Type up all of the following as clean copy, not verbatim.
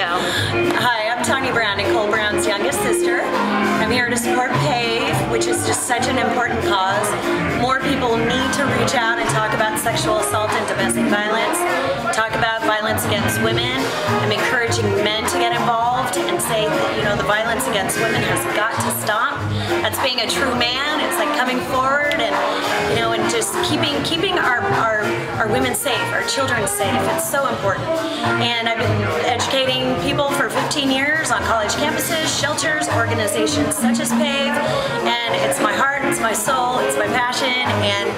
you? Hi, I'm Tanya Brown, Nicole Brown's youngest sister. I'm here to support PAVE, which is just such an important cause. More people need to reach out and talk about sexual assault and domestic violence, talk about violence against women. I'm encouraging men to get involved and say that, you know, the violence against women has got to stop. That's being a true man. It's like coming forward and, you know, and just keeping our women safe, our children safe. It's so important. And I've been educating people for 15 years on college campuses, shelters, organizations such as PAVE, and it's my heart, it's my soul, it's my passion, and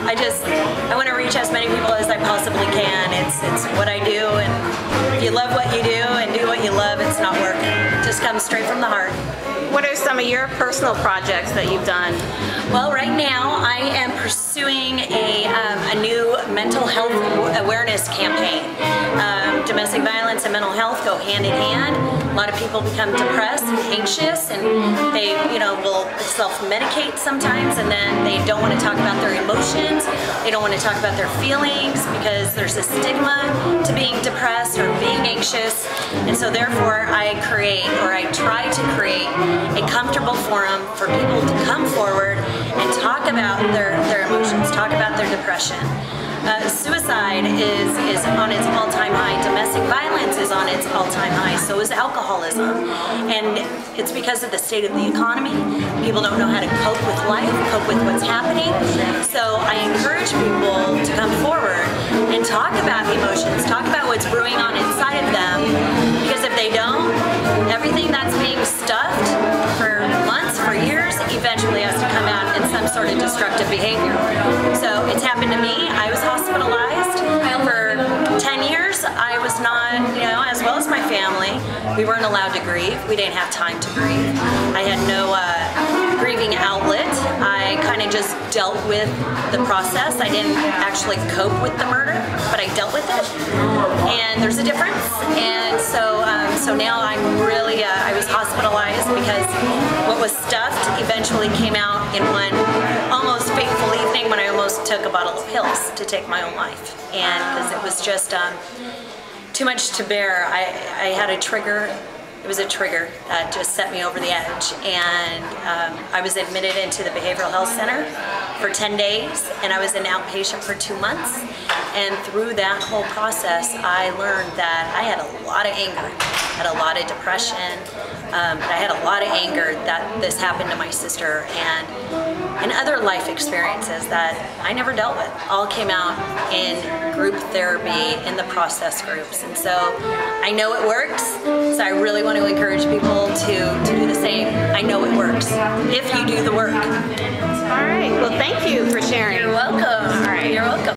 I want to reach as many people as I possibly can. It's what I do, and if you love what you do and do what you love, it's not work. It just comes straight from the heart. What are some of your personal projects that you've done? Well, right now I am pursuing a new mental health awareness campaign. Domestic violence and mental health go hand in hand. A lot of people become depressed and anxious, and they, you know, will self-medicate sometimes, and then they don't want to talk about their emotions. They don't want to talk about their feelings because there's a stigma to being depressed or being anxious. And so therefore I try to create a comfortable forum for people to come forward and talk about their emotions, talk about their depression. Suicide is on its all-time high. Domestic violence is on its all-time high. So is alcoholism. And it's because of the state of the economy. People don't know how to cope with life, cope with what's happening. So I encourage people to come forward and talk about emotions, talk about what's brewing on inside of them. Because if they don't, everything that's being stuffed for months, for years, eventually has to come out in some sort of destructive behavior. So it's happened to me. I was hospitalized for 10 years. I was not, you know, as well as my family. We weren't allowed to grieve. We didn't have time to grieve. I had no grieving outlet. I kind of just dealt with the process. I didn't actually cope with the murder, but I dealt with it. And there's a difference. And so now I'm really, I was hospitalized because what was stuffed eventually came out in one almost fateful evening when I almost took a bottle of pills to take my own life. And because it was just too much to bear. I had a trigger. It was a trigger that just set me over the edge, and I was admitted into the behavioral health center for 10 days, and I was an outpatient for 2 months. And through that whole process, I learned that I had a lot of anger, had a lot of depression, I had a lot of anger that this happened to my sister, and other life experiences that I never dealt with. All came out in group therapy, in the process groups, and so I know it works. So I really want to encourage people to do the same. I know it works if you do the work. All right. Well, thank you for sharing. You're welcome. All right. You're welcome.